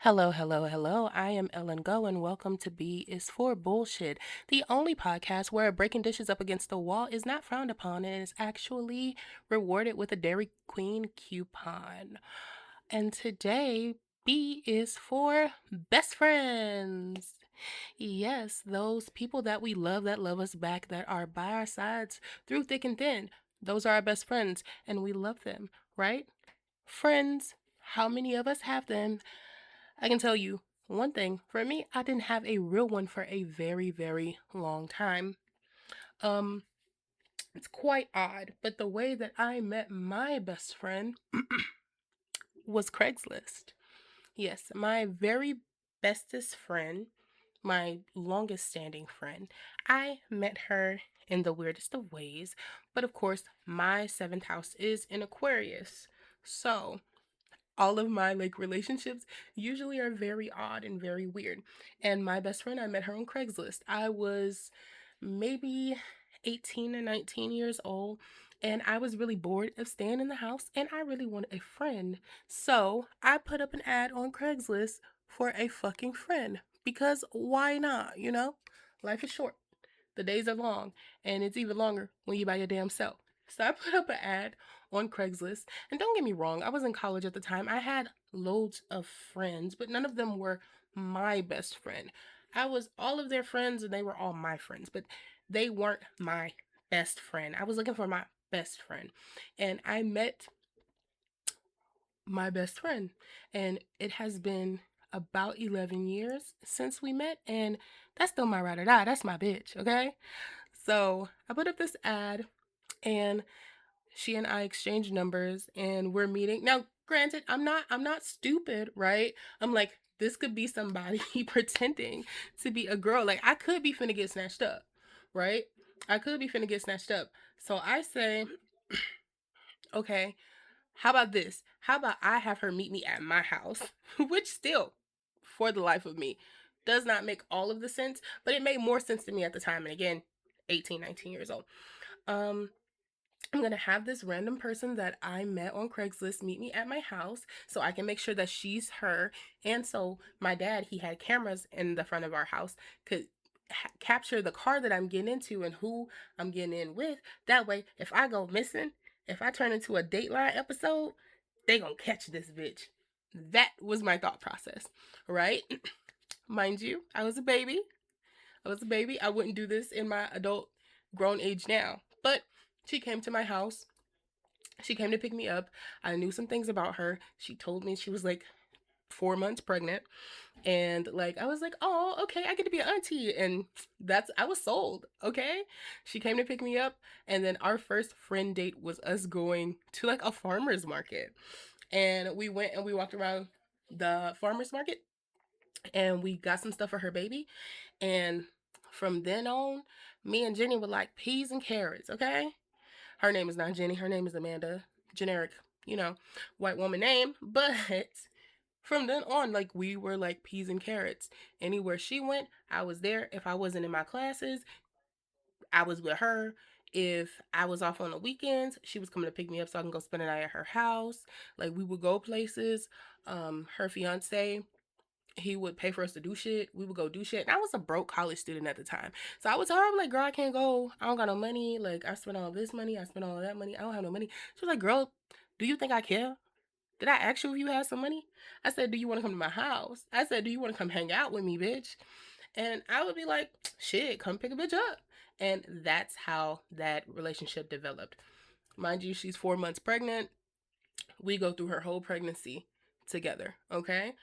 Hello, hello, hello. I am Ellen Go, and welcome to B is for Bullshit, the only podcast where breaking dishes up against the wall is not frowned upon and is actually rewarded with a Dairy Queen coupon. And today, B is for best friends. Yes, those people that we love that love us back, that are by our sides through thick and thin. Those are our best friends, and we love them, right? Friends, how many of us have them? I can tell you one thing. For me, I didn't have a real one for a very, very long time. Um, it's quite odd, but the way that I met my best friend was Craigslist. Yes, my very bestest friend, my longest standing friend, I met her in the weirdest of ways. But of course, my seventh house is in Aquarius. So all of my relationships usually are very odd and very weird. And my best friend, I met her on Craigslist. I was maybe 18 or 19 years old, and I was really bored of staying in the house, and I really wanted a friend. So I put up an ad on Craigslist for a fucking friend because why not, you know? Life is short. The days are long, and it's even longer when you by your damn self. So I put up an ad on Craigslist, and don't get me wrong, I was in college at the time. I had loads of friends, but none of them were my best friend. I was all of their friends, and they were all my friends, but they weren't my best friend. I was looking for my best friend, and I met my best friend, and it has been about 11 years since we met, and that's still my ride or die. That's my bitch, okay? So I put up this ad, and she and I exchanged numbers, and we're meeting. Now, granted, I'm not stupid, right? I'm like, this could be somebody pretending to be a girl. Like, I could be finna get snatched up, right? I could be finna get snatched up. So I say, okay, how about this? How about I have her meet me at my house? Which still, for the life of me, does not make all of the sense, but it made more sense to me at the time. And again, 18, 19 years old. Um, I'm gonna have this random person that I met on Craigslist meet me at my house so I can make sure that she's her. And so my dad, he had cameras in the front of our house, could capture the car that I'm getting into and who I'm getting in with. That way, if I go missing, if I turn into a Dateline episode, they gonna catch this bitch. That was my thought process, right? Mind you, I was a baby. I was a baby. I wouldn't do this in my adult grown age now. But she came to my house. She came to pick me up. I knew some things about her. She told me she was like 4 months pregnant. And I was like, oh, okay, I get to be an auntie. And I was sold. Okay. She came to pick me up. And then our first friend date was us going to like a farmer's market. And we went and we walked around the farmer's market and we got some stuff for her baby. And from then on, me and Jenny were like peas and carrots, okay? Her name is not Jenny, her name is Amanda. Generic, you know, white woman name. But from then on, like we were like peas and carrots. Anywhere she went, I was there. If I wasn't in my classes, I was with her. If I was off on the weekends, she was coming to pick me up so I can go spend a night at her house. Like we would go places. Her fiance, he would pay for us to do shit. We would go do shit. And I was a broke college student at the time. So I would tell her, I'm like, girl, I can't go. I don't got no money. Like, I spent all this money. I spent all that money. I don't have no money. She was like, girl, do you think I care? Did I ask you if you had some money? I said, do you want to come to my house? I said, do you want to come hang out with me, bitch? And I would be like, shit, come pick a bitch up. And that's how that relationship developed. Mind you, she's 4 months pregnant. We go through her whole pregnancy together, okay?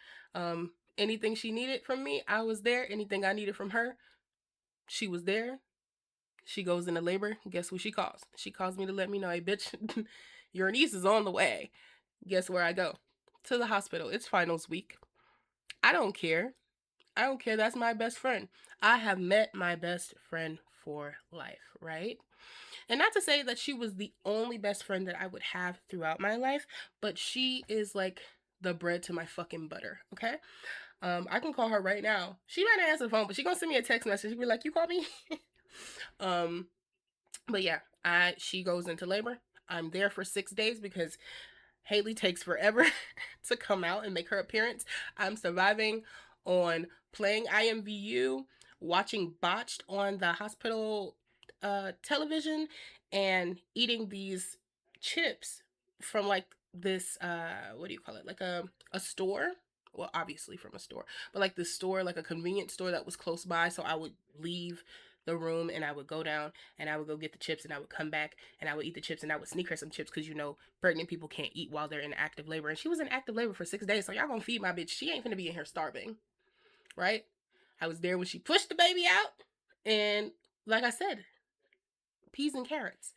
Anything she needed from me, I was there. Anything I needed from her, she was there. She goes into labor. Guess who she calls? She calls me to let me know, hey, bitch, your niece is on the way. Guess where I go? To the hospital. It's finals week. I don't care. I don't care. That's my best friend. I have met my best friend for life, right? And not to say that she was the only best friend that I would have throughout my life, but she is like the bread to my fucking butter, okay? I can call her right now. She might not answer the phone, but she gonna send me a text message. She'll be like, "You call me?" um, but yeah, she goes into labor. I'm there for 6 days because Haley takes forever to come out and make her appearance. I'm surviving on playing IMVU, watching Botched on the hospital television, and eating these chips from like this what do you call it? Like a store. Well, obviously from a store, but like this store, like a convenience store that was close by. So I would leave the room and I would go down and I would go get the chips and I would come back and I would eat the chips and I would sneak her some chips because you know pregnant people can't eat while they're in active labor, and she was in active labor for 6 days. So y'all gonna feed my bitch? She ain't gonna be in here starving, right? I was there when she pushed the baby out, and like I said, peas and carrots.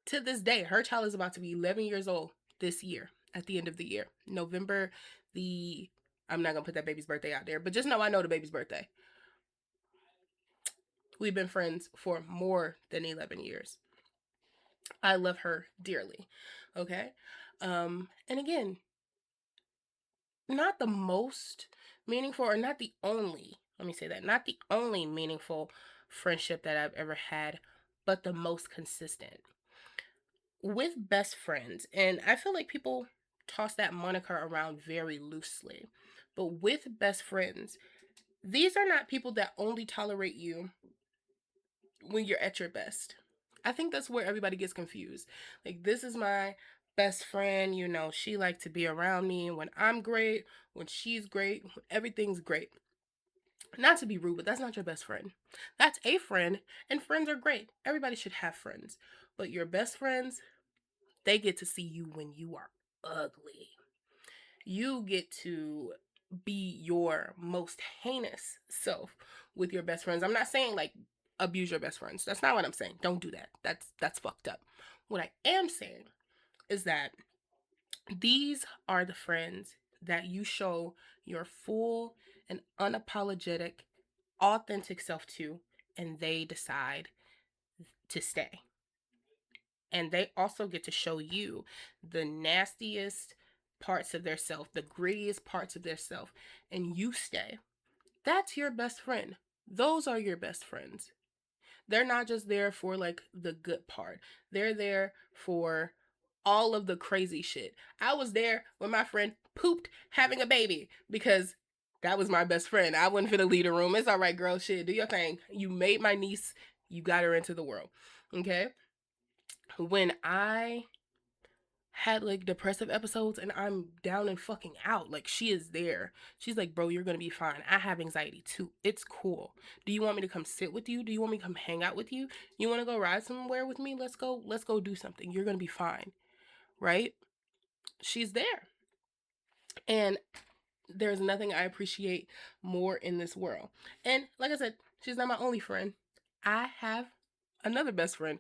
To this day, her child is about to be 11 years old this year. At the end of the year, November the I'm not gonna put that baby's birthday out there, but just know I know the baby's birthday. We've been friends for more than 11 years. I love her dearly. Okay. And again, not the most meaningful, or not the only, let me say that, not the only meaningful friendship that I've ever had, but the most consistent. With best friends, and I feel like people toss that moniker around very loosely, but with best friends, these are not people that only tolerate you when you're at your best. I think that's where everybody gets confused. Like, this is my best friend, you know, she likes to be around me when I'm great, when she's great, when everything's great. Not to be rude, but that's not your best friend. That's a friend, and friends are great. Everybody should have friends. But your best friends, they get to see you when you are ugly. You get to be your most heinous self with your best friends. I'm not saying like abuse your best friends. That's not what I'm saying. Don't do that. That's fucked up. What I am saying is that these are the friends that you show your full and unapologetic, authentic self to, and they decide to stay. And they also get to show you the nastiest parts of their self, the grittiest parts of their self, and you stay. That's your best friend. Those are your best friends. They're not just there for like the good part. They're there for all of the crazy shit. I was there when my friend pooped having a baby because that was my best friend. I wasn't finna leave the room. It's all right, girl. Shit, do your thing. You made my niece. You got her into the world. Okay? When I had like depressive episodes and I'm down and fucking out, like she is there. She's like, bro, you're gonna be fine. I have anxiety too. It's cool. Do you want me to come sit with you? Do you want me to come hang out with you? You want to go ride somewhere with me? Let's go do something. You're gonna be fine, right? She's there. And there's nothing I appreciate more in this world. And like I said, she's not my only friend. I have another best friend.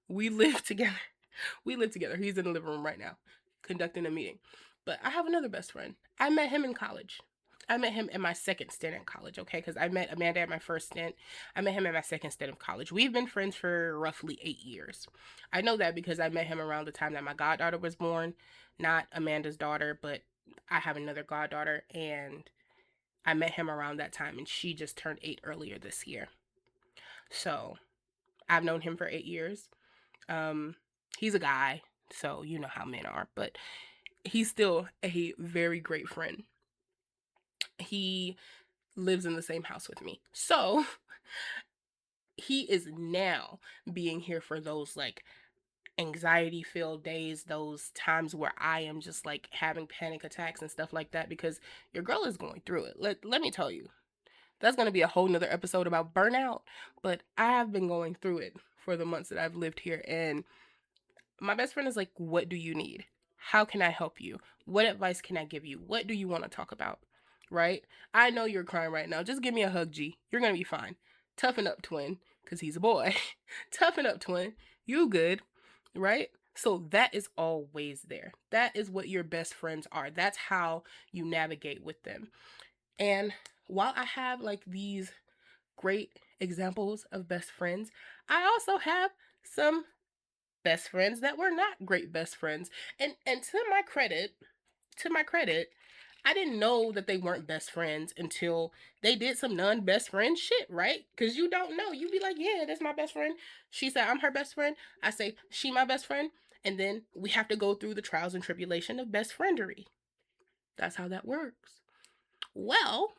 We live together. We live together. He's in the living room right now, conducting a meeting. But I have another best friend. I met him in college. I met him in my second stint in college, okay? Because I met Amanda at my first stint. I met him at my second stint of college. We've been friends for roughly 8 years. I know that because I met him around the time that my goddaughter was born. Not Amanda's daughter, but I have another goddaughter, and I met him around that time, and she just turned 8 earlier this year. So I've known him for 8 years. Um, he's a guy, so you know how men are, but he's still a very great friend. He lives in the same house with me. So he is now being here for those like anxiety filled days, those times where I am just like having panic attacks and stuff like that because your girl is going through it. Let me tell you, that's going to be a whole nother episode about burnout, but I have been going through it for the months that I've lived here, and my best friend is like, what do you need? How can I help you? What advice can I give you? What do you want to talk about? Right? I know you're crying right now. Just give me a hug, G. You're going to be fine. Toughen up, twin, because he's a boy. Toughen up, twin. You good, right? So that is always there. That is what your best friends are. That's how you navigate with them. And while I have like these great examples of best friends, I also have some best friends that were not great best friends. And to my credit, I didn't know that they weren't best friends until they did some non-best friend shit, right? Cuz you don't know. You be like, "Yeah, that's my best friend." She said, "I'm her best friend." I say, "She my best friend." And then we have to go through the trials and tribulation of best friendery. That's how that works. Well,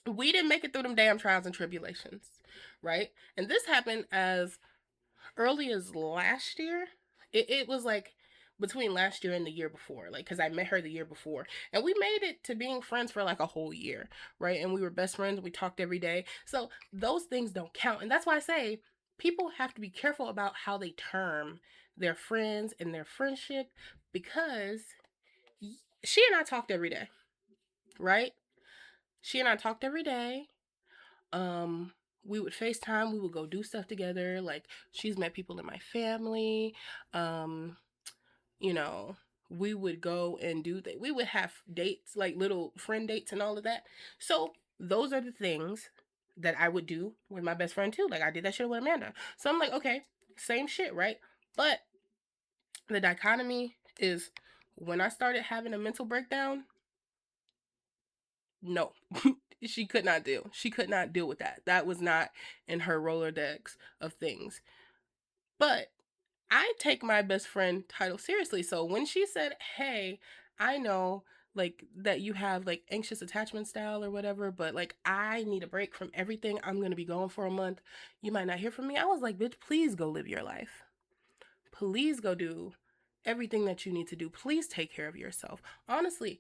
we didn't make it through them damn trials and tribulations, right? And this happened as early as last year. It was like between last year and the year before, like, because I met her the year before, and we made it to being friends for like a whole year, right? And we were best friends. We talked every day, so those things don't count. And that's why I say people have to be careful about how they term their friends and their friendship, because she and I talked every day, right? She and I talked every day. um we would FaceTime, we would go do stuff together. Like, she's met people in my family. um you know, we would go and we would have dates, like little friend dates and all of that. So those are the things that I would do with my best friend too. Like, I did that shit with Amanda. So I'm like, okay, same shit, right? But the dichotomy is, when I started having a mental breakdown, no. She could not deal. She could not deal with that. That was not in her Rolodex of things. But I take my best friend title seriously. So when she said, "Hey, I know like that you have like anxious attachment style or whatever, but like I need a break from everything. I'm going to be gone for a month. You might not hear from me." I was like, "Bitch, please go live your life. Please go do everything that you need to do. Please take care of yourself. Honestly,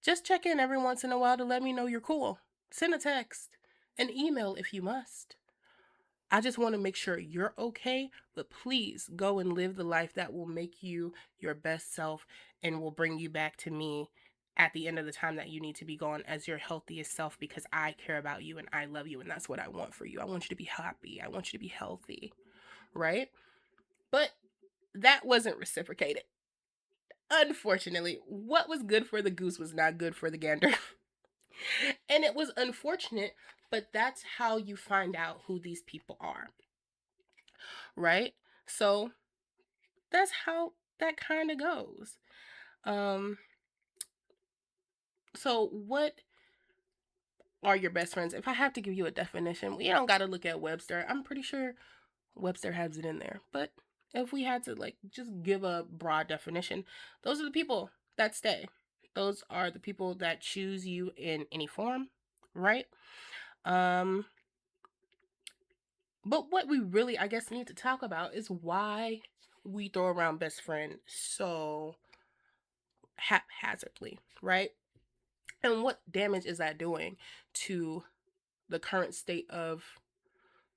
just check in every once in a while to let me know you're cool. Send a text, an email if you must. I just want to make sure you're okay, but please go and live the life that will make you your best self and will bring you back to me at the end of the time that you need to be gone as your healthiest self, because I care about you and I love you and that's what I want for you. I want you to be happy. I want you to be healthy." Right? But that wasn't reciprocated. Unfortunately, what was good for the goose was not good for the gander. And it was unfortunate, but that's how you find out who these people are, right? So that's how that kind of goes. Um, so what are your best friends? If I have to give you a definition, we don't got to look at Webster. I'm pretty sure Webster has it in there. But if we had to like just give a broad definition, those are the people that stay. Those are the people that choose you in any form, right? Um, but what we really, I guess, need to talk about is why we throw around best friend so haphazardly, right? And what damage is that doing to the current state of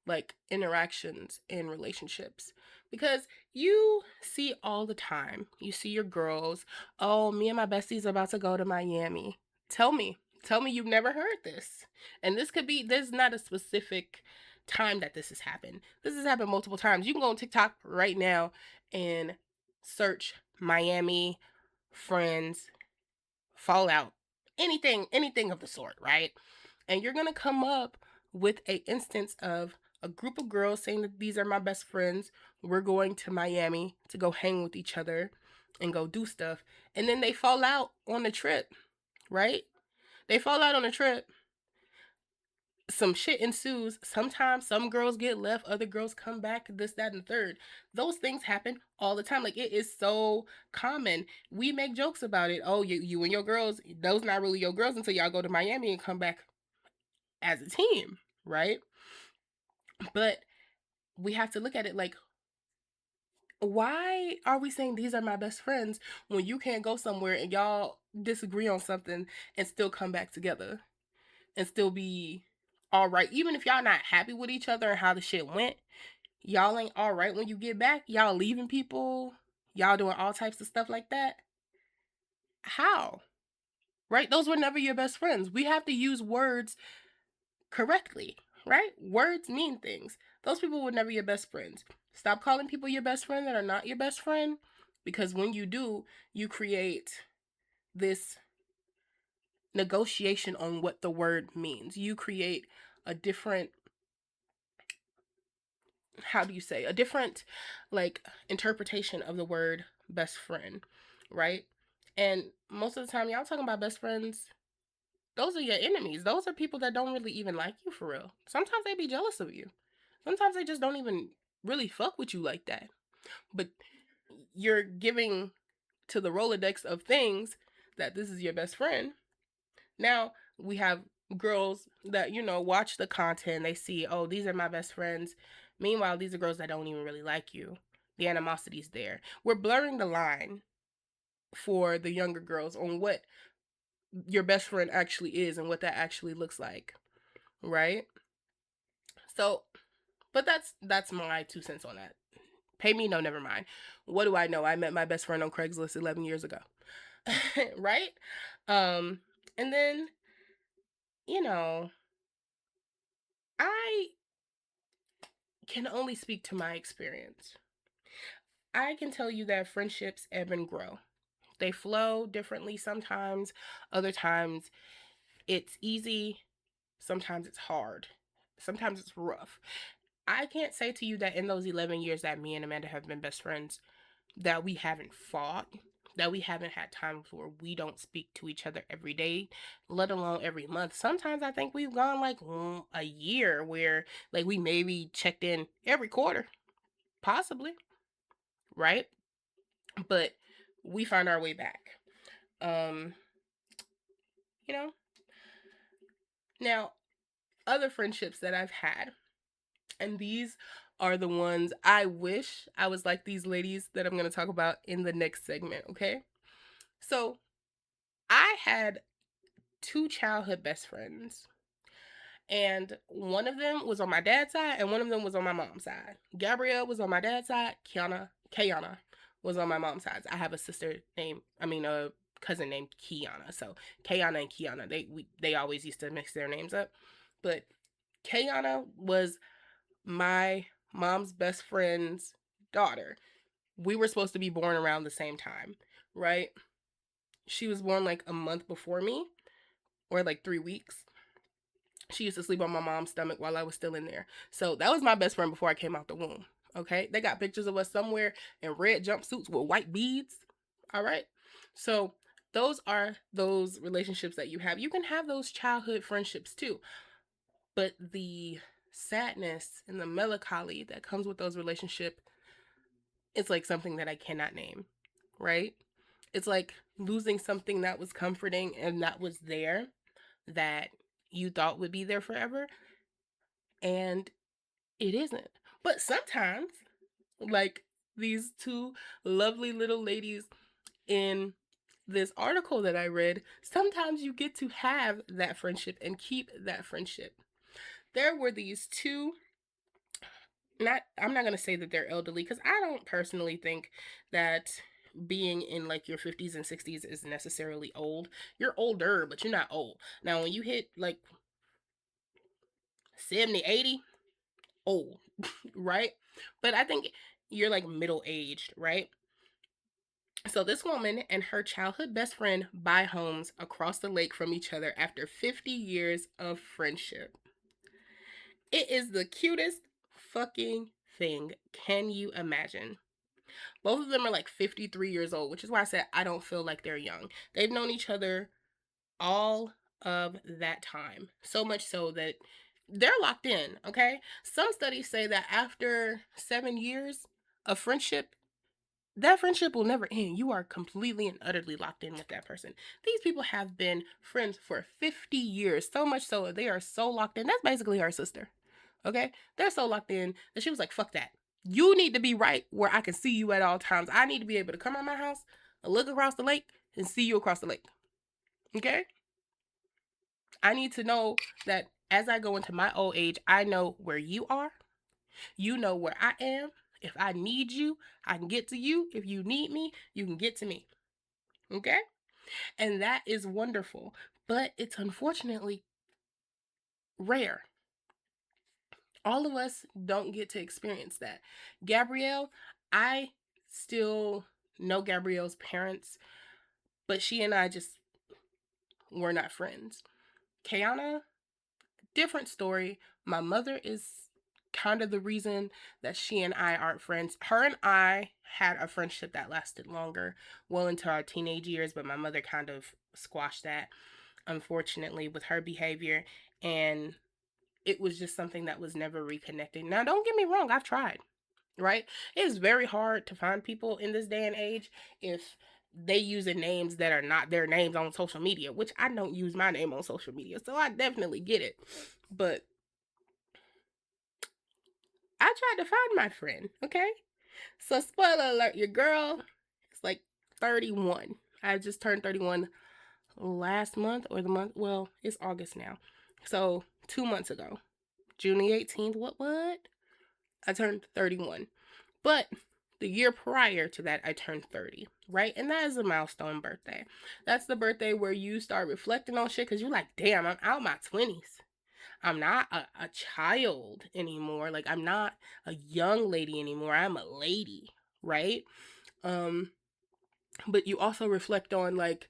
like interactions in relationships? Because you see all the time, you see your girls, "Oh, me and my besties are about to go to Miami." Tell me you've never heard this. And this could be, there's not a specific time that this has happened. This has happened multiple times. You can go on TikTok right now and search Miami friends fallout, anything of the sort, right? And you're gonna come up with a instance of a group of girls saying that these are my best friends. We're going to Miami to go hang with each other and go do stuff. And then they fall out on the trip, right? They fall out on the trip. Some shit ensues. Sometimes some girls get left, other girls come back, this, that, and the third. Those things happen all the time. Like, it is so common. We make jokes about it. "Oh, you and your girls, those not really your girls until y'all go to Miami and come back as a team," right? But we have to look at it like, why are we saying these are my best friends when you can't go somewhere and y'all disagree on something and still come back together and still be all right? Even if y'all not happy with each other and how the shit went, y'all ain't all right when you get back. Y'all leaving people, y'all doing all types of stuff like that. How? Right? Those were never your best friends. We have to use words correctly, right? Words mean things. Those people were never your best friends. Stop calling people your best friend that are not your best friend, because when you do, you create this negotiation on what the word means. You create a different, how do you say, a different like interpretation of the word best friend, right? And most of the time, y'all talking about best friends, those are your enemies. Those are people that don't really even like you for real. Sometimes they be jealous of you. Sometimes they just don't even really fuck with you like that. But you're giving to the Rolodex of things that this is your best friend. Now we have girls that, watch the content. They see, oh, these are my best friends. Meanwhile, these are girls that don't even really like you. The animosity's there. We're blurring the line for the younger girls on what your best friend actually is and what that actually looks like, right? So, but that's my 2 cents on that. Pay me, no, never mind. What do I know? I met my best friend on Craigslist 11 years ago. Right? Um and then, you know, I can only speak to my experience. I can tell you that friendships ebb and grow. They flow differently sometimes. Other times it's easy, sometimes it's hard. Sometimes it's rough. I can't say to you that in those 11 years that me and Amanda have been best friends that we haven't fought, that we haven't had times where we don't speak to each other every day, let alone every month. Sometimes I think we've gone like a year where like we maybe checked in every quarter, possibly, right? But we find our way back. Um, you know, now other friendships that I've had, and these are the ones I wish I was like these ladies that I'm going to talk about in the next segment, okay? So, I had two childhood best friends. And one of them was on my dad's side and one of them was on my mom's side. Gabrielle was on my dad's side. Kiana was on my mom's side. I have a sister named, a cousin named Kiana. So Kiana and Kiana, they always used to mix their names up. But Kiana was my mom's best friend's daughter. We were supposed to be born around the same time, right? She was born like a month before me, or like 3 weeks. She used to sleep on my mom's stomach while I was still in there. So that was my best friend before I came out the womb. Okay. They got pictures of us somewhere in red jumpsuits with white beads. All right. So those are those relationships that you have. You can have those childhood friendships too. But the sadness and the melancholy that comes with those relationships, it's like something that I cannot name. Right? It's like losing something that was comforting and that was there, that you thought would be there forever, and it isn't. But sometimes, like these two lovely little ladies in this article that I read, sometimes you get to have that friendship and keep that friendship. There were these two, not I'm not going to say that they're elderly cuz I don't personally think that being in like your 50s and 60s is necessarily old. You're older, but you're not old. Now when you hit like 70, 80, old, right? But I think you're like middle aged, right? So this woman and her childhood best friend buy homes across the lake from each other after 50 years of friendship. It is the cutest fucking thing. Can you imagine? Both of them are like 53 years old, which is why I said I don't feel like they're young. They've known each other all of that time. So much so that they're locked in, okay? Some studies say that after 7 years of friendship, that friendship will never end. You are completely and utterly locked in with that person. These people have been friends for 50 years, so much so they are so locked in. That's basically her sister, okay? They're so locked in that she was like, fuck that. You need to be right where I can see you at all times. I need to be able to come out my house, look across the lake, and see you across the lake, okay? I need to know that as I go into my old age, I know where you are. You know where I am. If I need you, I can get to you. If you need me, you can get to me. Okay? And that is wonderful. But it's unfortunately rare. All of us don't get to experience that. Gabrielle, I still know Gabrielle's parents, but she and I just were not friends. Kayana, different story. My mother is kind of the reason that she and I aren't friends. Her and I had a friendship that lasted longer, well into our teenage years, but my mother kind of squashed that, unfortunately, with her behavior. And it was just something that was never reconnected. Now, don't get me wrong, I've tried. right? It's very hard to find people in this day and age if they using names that are not their names on social media, which I don't use my name on social media, so I definitely get it. But I tried to find my friend, okay? So spoiler alert, your girl is like 31. I just turned 31 last month or the month, well, it's August now. So 2 months ago, June the 18th, what? I turned 31. But the year prior to that, I turned 30, right? And that is a milestone birthday. That's the birthday where you start reflecting on shit because you're like, damn, I'm out my 20s. I'm not a child anymore. Like, I'm not a young lady anymore. I'm a lady, right? Um, but you also reflect on like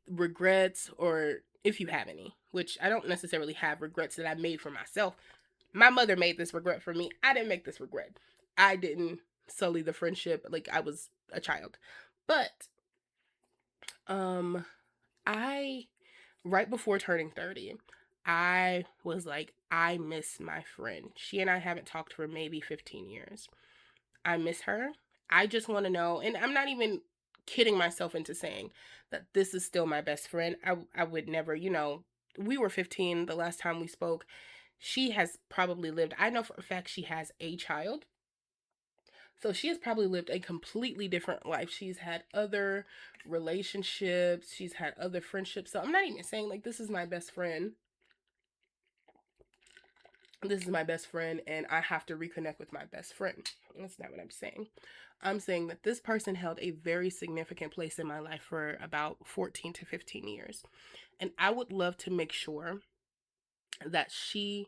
regrets or if you have any, which I don't necessarily have regrets that I made for myself. My mother made this regret for me. I didn't make this regret. I didn't sully the friendship like I was a child. But um I right before turning 30, I was like I miss my friend. She and I haven't talked for maybe 15 years. I miss her. I just want to know, and I'm not even kidding myself into saying that this is still my best friend. I would never, we were 15 the last time we spoke. She has probably lived, I know for a fact she has a child. So she has probably lived a completely different life. She's had other relationships, she's had other friendships. So I'm not even saying like this is my best friend. This is my best friend and I have to reconnect with my best friend. That's not what I'm saying. I'm saying that this person held a very significant place in my life for about 14 to 15 years. And I would love to make sure that she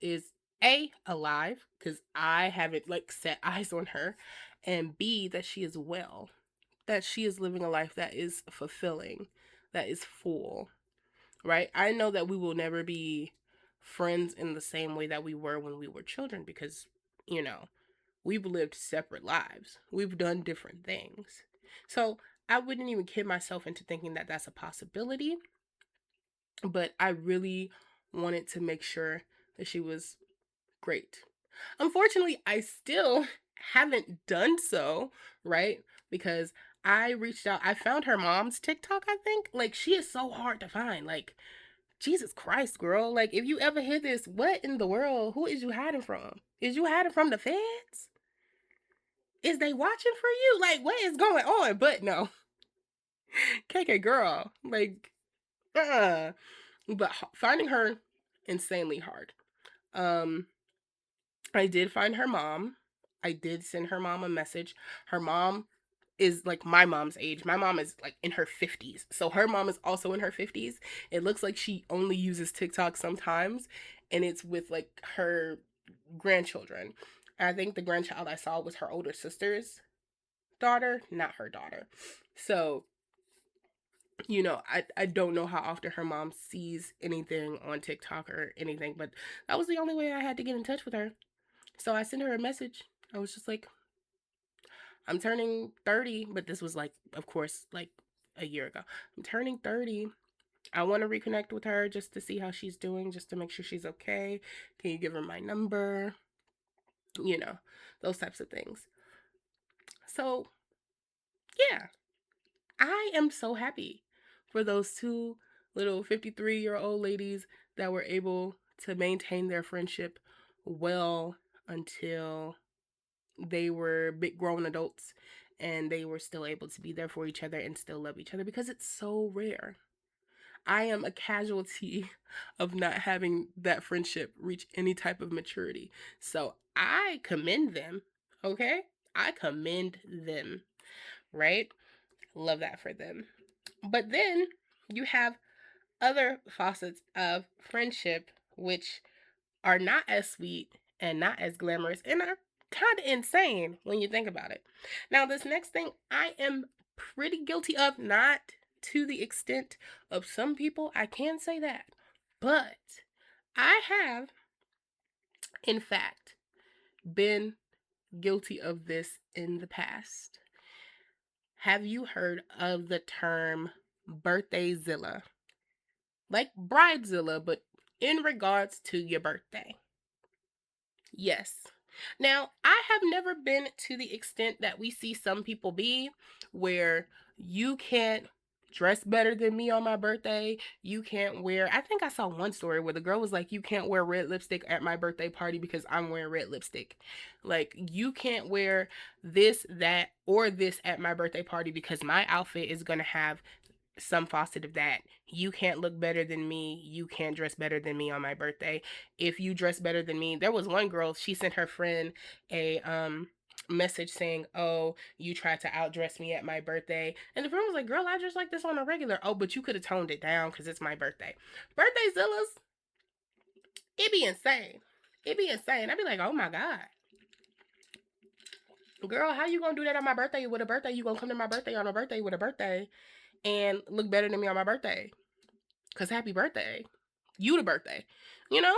is A, alive, because I haven't like set eyes on her, and B, that she is well, that she is living a life that is fulfilling, that is full, right? I know that we will never be friends in the same way that we were when we were children because, you know, we've lived separate lives. We've done different things. So I wouldn't even kid myself into thinking that that's a possibility. But I really wanted to make sure that she was great. Unfortunately, I still haven't done so, right? Because I reached out, I found her mom's TikTok, I think. Like, she is so hard to find. Like, Jesus Christ, girl. Like, if you ever hear this, what in the world? Who is you hiding from? Is you hiding from the feds? Is they watching for you? Like, what is going on? But no, KK girl, like, but finding her insanely hard. Um, I did find her mom. I did send her mom a message. Her mom is like my mom's age. My mom is like in her 50s. So her mom is also in her 50s. It looks like she only uses TikTok sometimes and it's with like her grandchildren. I think the grandchild I saw was her older sister's daughter, not her daughter. So, I don't know how often her mom sees anything on TikTok or anything, but that was the only way I had to get in touch with her. So I sent her a message. I was just like, I'm turning 30, but this was like, of course, like a year ago. I'm turning 30. I want to reconnect with her just to see how she's doing, just to make sure she's okay. Can you give her my number? You know, those types of things. So, yeah, I am so happy for those two little 53-year-old ladies that were able to maintain their friendship well until they were big grown adults and they were still able to be there for each other and still love each other because it's so rare. I am a casualty of not having that friendship reach any type of maturity. So I commend them, okay? I commend them, right? Love that for them. But then you have other facets of friendship, which are not as sweet and not as glamorous and are kind of insane when you think about it. Now, this next thing I am pretty guilty of, not to the extent of some people, I can say that. But I have, in fact, been guilty of this in the past. Have you heard of the term birthdayzilla? Like bridezilla, but in regards to your birthday. Yes. Now, I have never been to the extent that we see some people be, where you can't dress better than me on my birthday. You can't wear, I think I saw one story where the girl was like, you can't wear red lipstick at my birthday party because I'm wearing red lipstick. Like, you can't wear this, that, or this at my birthday party because my outfit is going to have some facet of that. You can't look better than me. You can't dress better than me on my birthday. If you dress better than me, there was one girl, she sent her friend a message saying, "Oh, you tried to outdress me at my birthday." And the friend was like, "Girl, I dress like this on a regular." "Oh, but you could have toned it down because it's my birthday." Birthday zillas, it be insane. It be insane. I'd be like, "Oh my God. Girl, how you gonna do that on my birthday with a birthday? You gonna come to my birthday on a birthday with a birthday and look better than me on my birthday? Cause happy birthday. You the birthday. You know?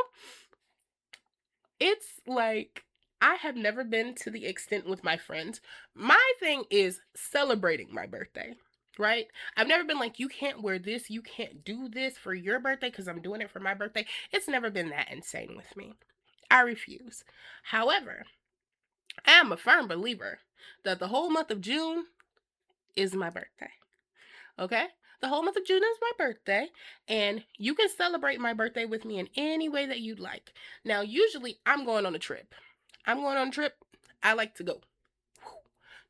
It's like I have never been to the extent with my friends. My thing is celebrating my birthday. Right? I've never been like, you can't wear this, you can't do this for your birthday because I'm doing it for my birthday. It's never been that insane with me. I refuse. However, I am a firm believer that the whole month of June is my birthday. Okay? The whole month of June is my birthday, and you can celebrate my birthday with me in any way that you'd like. Now, usually I'm going on a trip. I'm going on a trip. I like to go.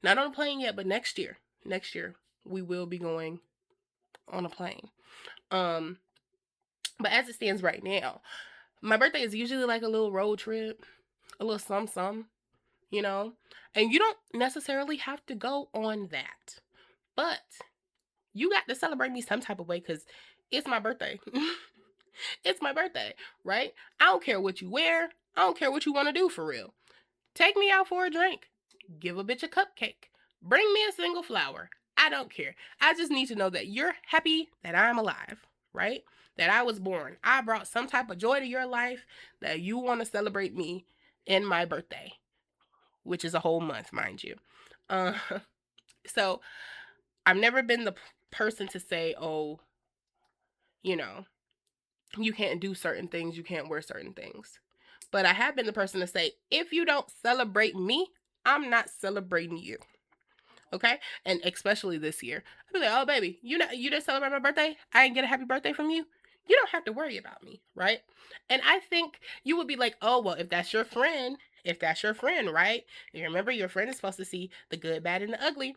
Not on a plane yet, but next year. Next year, we will be going on a plane. Um, but as it stands right now, my birthday is usually like a little road trip, a little some, you know? And you don't necessarily have to go on that. But you got to celebrate me some type of way because it's my birthday. It's my birthday, right? I don't care what you wear. I don't care what you want to do for real. Take me out for a drink. Give a bitch a cupcake. Bring me a single flower. I don't care. I just need to know that you're happy that I'm alive, right? That I was born. I brought some type of joy to your life, that you want to celebrate me in my birthday, which is a whole month, mind you. Uh, so I've never been the person to say, oh, you know, you can't do certain things, you can't wear certain things. But I have been the person to say, if you don't celebrate me, I'm not celebrating you. Okay? And especially this year. I'll be like, oh baby, you didn't celebrate my birthday? I didn't get a happy birthday from you? You don't have to worry about me, right? And I think you would be like, oh well, if that's your friend, right? You remember your friend is supposed to see the good, bad, and the ugly.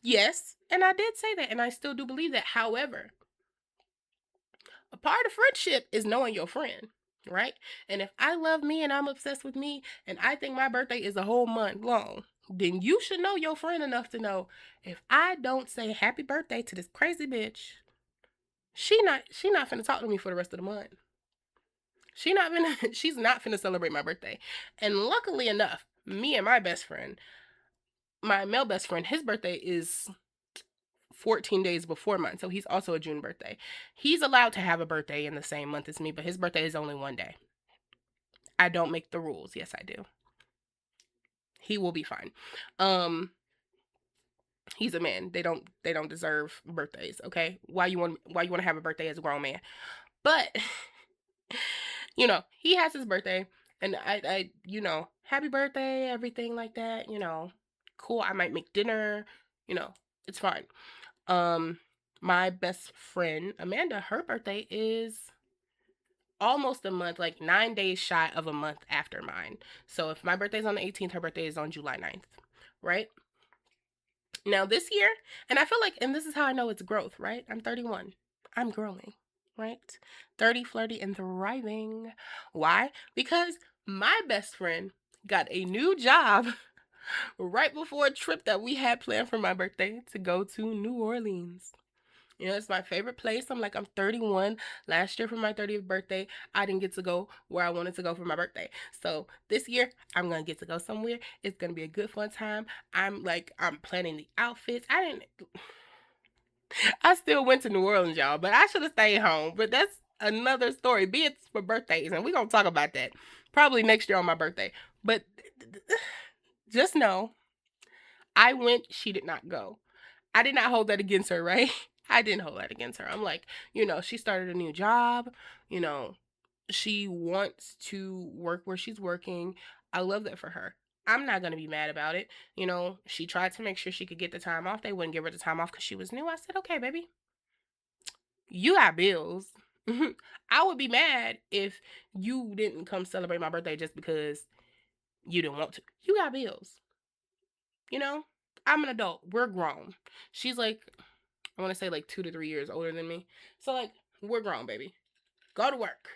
Yes, and I did say that, and I still do believe that. However, a part of friendship is knowing your friend, right? And if I love me and I'm obsessed with me and I think my birthday is a whole month long, then you should know your friend enough to know if I don't say happy birthday to this crazy bitch, she not finna talk to me for the rest of the month. She's not finna celebrate my birthday. And luckily enough, me and my best friend, my male best friend, his birthday is 14 days before mine. So he's also a June birthday. He's allowed to have a birthday in the same month as me, but his birthday is only one day. I don't make the rules. Yes, I do. He will be fine. Um he's a man. They don't deserve birthdays, okay? Why you want to have a birthday as a grown man? But he has his birthday and I happy birthday, everything like that, cool. I might make dinner, it's fine. Um, my best friend Amanda, her birthday is almost a month, like 9 days shy of a month after mine. So if my birthday's on the 18th, her birthday is on July 9th, right? Now this year, and I feel like, and this is how I know it's growth, right? I'm 31. I'm growing, right? 30, flirty, and thriving. Why? Because my best friend got a new job right before a trip that we had planned for my birthday to go to New Orleans. It's my favorite place. I'm 31. Last year for my 30th birthday, I didn't get to go where I wanted to go for my birthday. So this year, I'm going to get to go somewhere. It's going to be a good fun time. I'm planning the outfits. I still went to New Orleans, y'all, but I should have stayed home. But that's another story. Be it for birthdays, and we're going to talk about that probably next year on my birthday. But just know, I went, she did not go. I did not hold that against her, right? I didn't hold that against her. I'm like, she started a new job, you know, She wants to work where she's working. I love that for her. I'm not going to be mad about it. She tried to make sure she could get the time off. They wouldn't give her the time off because she was new. I said, okay, baby, you got bills. I would be mad if you didn't come celebrate my birthday just because you didn't want to. You got bills. You know, I'm an adult. We're grown. She's like, I want to say like 2 to 3 years older than me. So like, we're grown, baby. Go to work.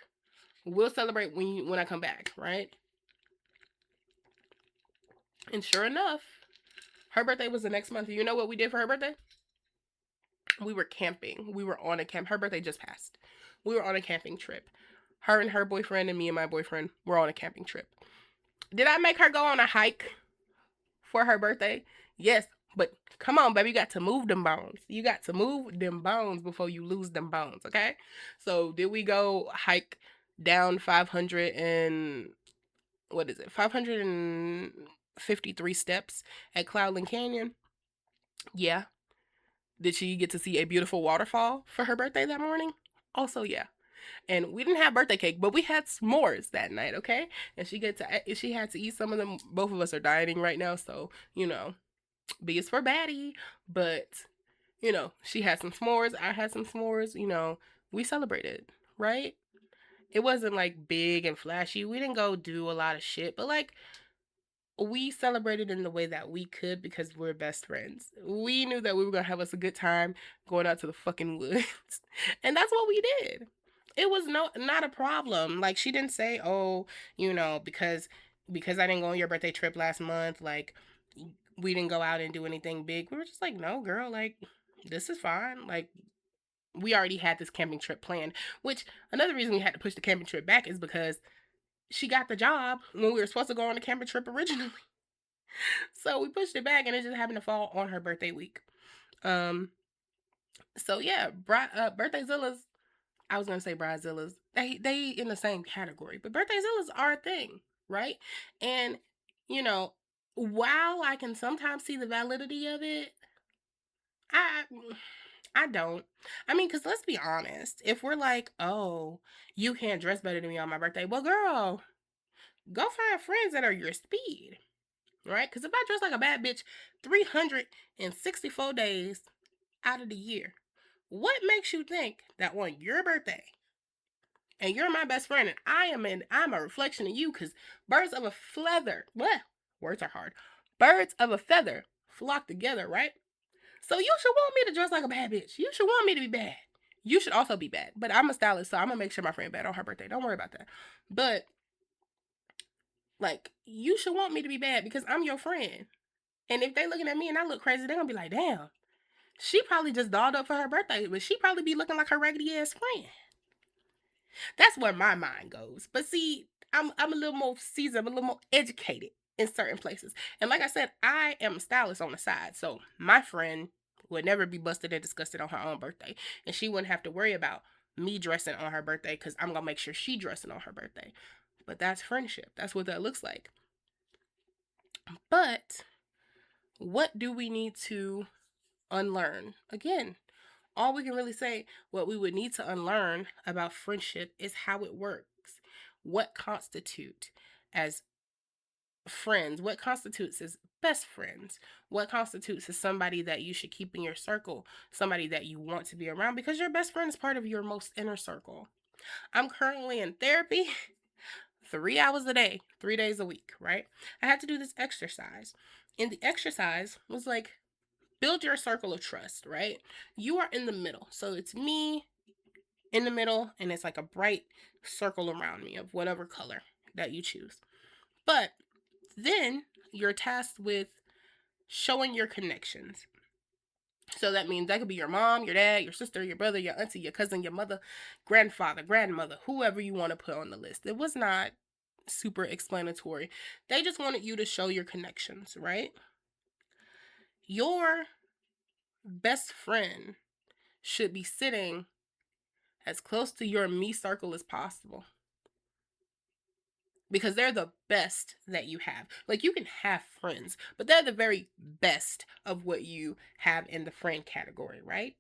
We'll celebrate when I come back, right? And sure enough, her birthday was the next month. You know what we did for her birthday? We were camping. We were on a camp. Her birthday just passed. We were on a camping trip. Her and her boyfriend and me and my boyfriend were on a camping trip. Did I make her go on a hike for her birthday? Yes, but come on, baby, you got to move them bones. You got to move them bones before you lose them bones, okay? So did we go hike down 500 and what is it? 553 steps at Cloudland Canyon? Yeah. Did she get to see a beautiful waterfall for her birthday that morning? Also, yeah. And we didn't have birthday cake, but we had s'mores that night, okay? And she had to eat some of them. Both of us are dieting right now, so B is for baddie. But she had some s'mores. I had some s'mores. We celebrated, right? It wasn't like big and flashy. We didn't go do a lot of shit, but like we celebrated in the way that we could because we're best friends. We knew that we were gonna have us a good time going out to the fucking woods, and that's what we did. It was not a problem. Like she didn't say, "Oh, because I didn't go on your birthday trip last month, like we didn't go out and do anything big." We were just like, "No, girl, like this is fine." Like we already had this camping trip planned. Which another reason we had to push the camping trip back is because she got the job when we were supposed to go on the camping trip originally. So we pushed it back and it just happened to fall on her birthday week. Um so yeah, birthday I was gonna say bridezillas. They in the same category, but birthday are a thing, right? And you know, while I can sometimes see the validity of it, I I don't. I mean, cause let's be honest. If we're like, oh, you can't dress better than me on my birthday, well, girl, go find friends that are your speed, right? Because if I dress like a bad bitch 364 days out of the year, what makes you think that on your birthday, and you're my best friend, and I'm a reflection of you, because birds of a feather, what? Words are hard. Birds of a feather flock together, right? So you should want me to dress like a bad bitch. You should want me to be bad. You should also be bad. But I'm a stylist, so I'm gonna make sure my friend bad on her birthday. Don't worry about that. But like, you should want me to be bad because I'm your friend. And if they looking at me and I look crazy, they're gonna be like, damn, she probably just dolled up for her birthday, but she probably be looking like her raggedy ass friend. That's where my mind goes. But see, I'm a little more seasoned, I'm a little more educated in certain places. And like I said, I am a stylist on the side. So my friend would never be busted and disgusted on her own birthday. And she wouldn't have to worry about me dressing on her birthday because I'm gonna make sure she dressing on her birthday. But that's friendship. That's what that looks like. But what do we need to unlearn? Again, all we can really say, what we would need to unlearn about friendship is how it works. What constitute as friends? What constitutes as best friends? What constitutes as somebody that you should keep in your circle? Somebody that you want to be around because your best friend is part of your most inner circle. I'm currently in therapy 3 hours a day, 3 days a week, right? I had to do this exercise. And the exercise was like, build your circle of trust, right? You are in the middle. So it's me in the middle, and it's like a bright circle around me of whatever color that you choose. But then you're tasked with showing your connections. So that means that could be your mom, your dad, your sister, your brother, your auntie, your cousin, your mother, grandfather, grandmother, whoever you want to put on the list. It was not super explanatory. They just wanted you to show your connections, right? Your best friend should be sitting as close to your me circle as possible because they're the best that you have. Like, you can have friends, but they're the very best of what you have in the friend category, right?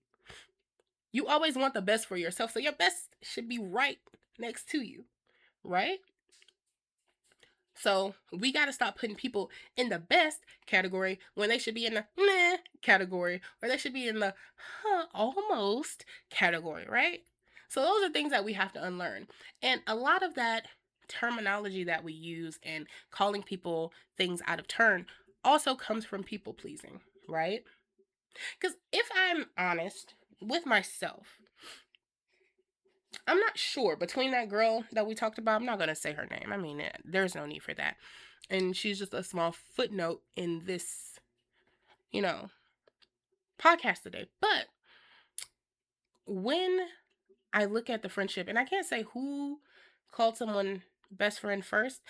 You always want the best for yourself, so your best should be right next to you. right? So we got to stop putting people in the best category when they should be in the meh category, or they should be in the almost category, right? So those are things that we have to unlearn. And a lot of that terminology that we use and calling people things out of turn also comes from people pleasing, right? Because if I'm honest with myself, I'm not sure between that girl that we talked about. I'm not gonna say her name. I mean, there's no need for that. And she's just a small footnote in this, you know, podcast today. But when I look at the friendship, and I can't say who called someone best friend first,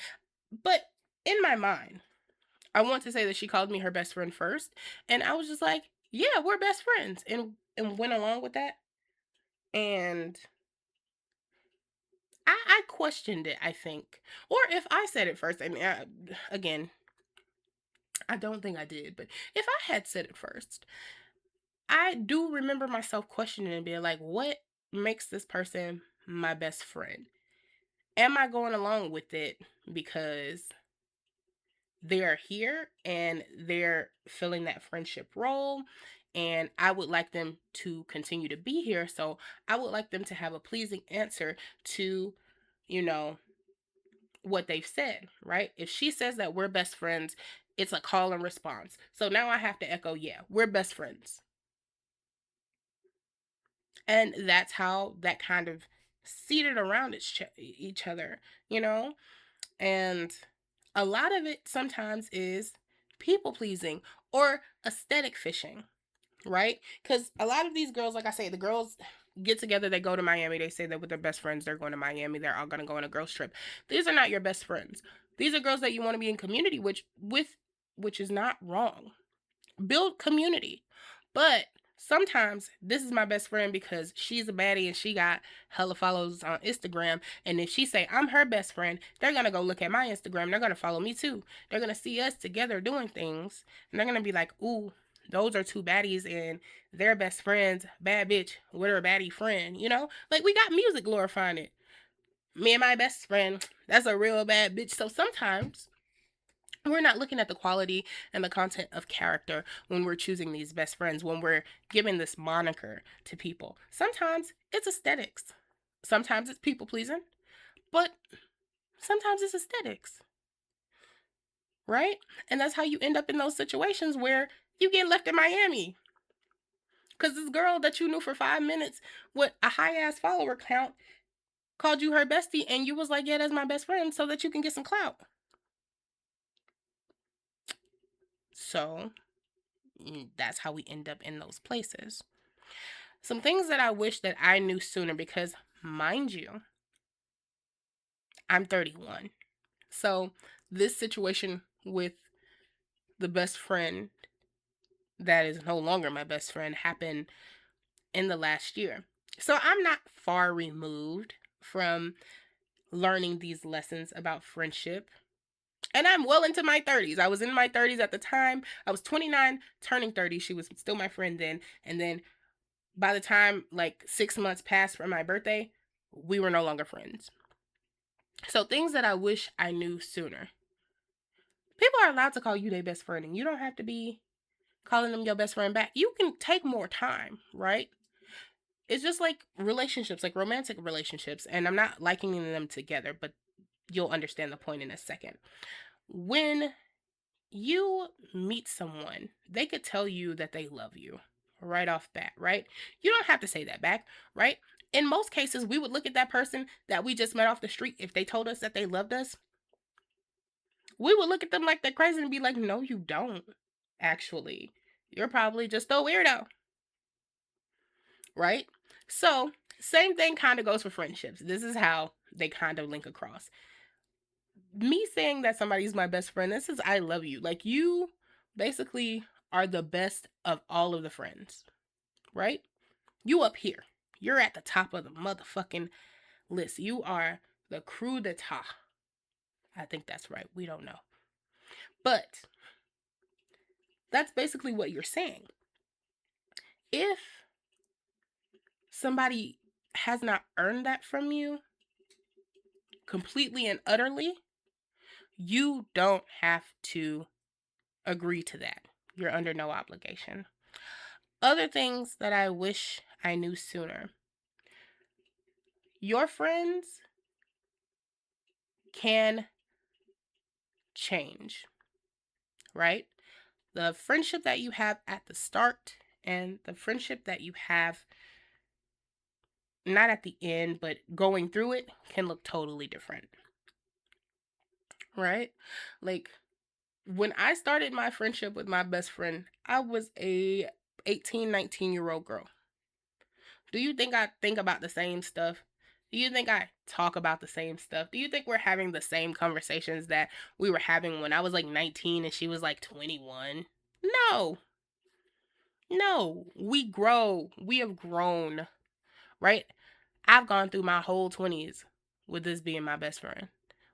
but in my mind, I want to say that she called me her best friend first, and I was just like, yeah, we're best friends, and went along with that. And I questioned it, I think. Or if I said it first, I mean, again, I don't think I did, but if I had said it first, I do remember myself questioning and being like, what makes this person my best friend? Am I going along with it because they're here and they're filling that friendship role? And I would like them to continue to be here. So I would like them to have a pleasing answer to, you know, what they've said, right? If she says that we're best friends, it's a call and response. So now I have to echo, yeah, we're best friends. And that's how that kind of seated around each other, you know? And a lot of it sometimes is people pleasing or aesthetic fishing, right? Because a lot of these girls, like I say, the girls get together, they go to Miami, they say that with their best friends, they're going to Miami, they're all going to go on a girls trip. These are not your best friends. These are girls that you want to be in community which is not wrong. Build community. But sometimes this is my best friend because she's a baddie and she got hella follows on Instagram. And if she say I'm her best friend, they're gonna go look at my Instagram. They're gonna follow me too. They're gonna see us together doing things, and they're gonna be like, "Ooh, those are two baddies, and they're best friends. Bad bitch with her baddie friend." You know, like we got music glorifying it. Me and my best friend, that's a real bad bitch. So sometimes we're not looking at the quality and the content of character when we're choosing these best friends, when we're giving this moniker to people. Sometimes it's aesthetics, sometimes it's people pleasing, but sometimes it's aesthetics, right? And that's how you end up in those situations where you get left in Miami. Because this girl that you knew for 5 minutes with a high ass follower count called you her bestie, and you was like, yeah, that's my best friend, so that you can get some clout. So that's how we end up in those places. Some things that I wish that I knew sooner because, mind you, I'm 31. So, this situation with the best friend that is no longer my best friend happened in the last year. So, I'm not far removed from learning these lessons about friendship. And I'm well into my 30s. I was in my 30s at the time. I was 29, turning 30. She was still my friend then. And then by the time like 6 months passed from my birthday, we were no longer friends. So things that I wish I knew sooner. People are allowed to call you their best friend, and you don't have to be calling them your best friend back. You can take more time, right? It's just like relationships, like romantic relationships, and I'm not likening them together, but you'll understand the point in a second. When you meet someone, they could tell you that they love you right off bat, right? You don't have to say that back, right? In most cases, we would look at that person that we just met off the street. If they told us that they loved us, we would look at them like they're crazy and be like, no, you don't, actually. You're probably just a weirdo, right? So, same thing kind of goes for friendships. This is how they kind of link across. Me saying that somebody's my best friend, this is I love you. Like, you basically are the best of all of the friends, right? You up here. You're at the top of the motherfucking list. You are the crew d'etat. I think that's right. We don't know. But that's basically what you're saying. If somebody has not earned that from you, completely and utterly, you don't have to agree to that. You're under no obligation. Other things that I wish I knew sooner. Your friends can change, right? The friendship that you have at the start and the friendship that you have not at the end, but going through it can look totally different, right? Like when I started my friendship with my best friend, I was a 18, 19-year-old girl. Do you think I think about the same stuff? Do you think I talk about the same stuff? Do you think we're having the same conversations that we were having when I was like 19 and she was like 21? No. No. We grow. We have grown, right? I've gone through my whole 20s with this being my best friend.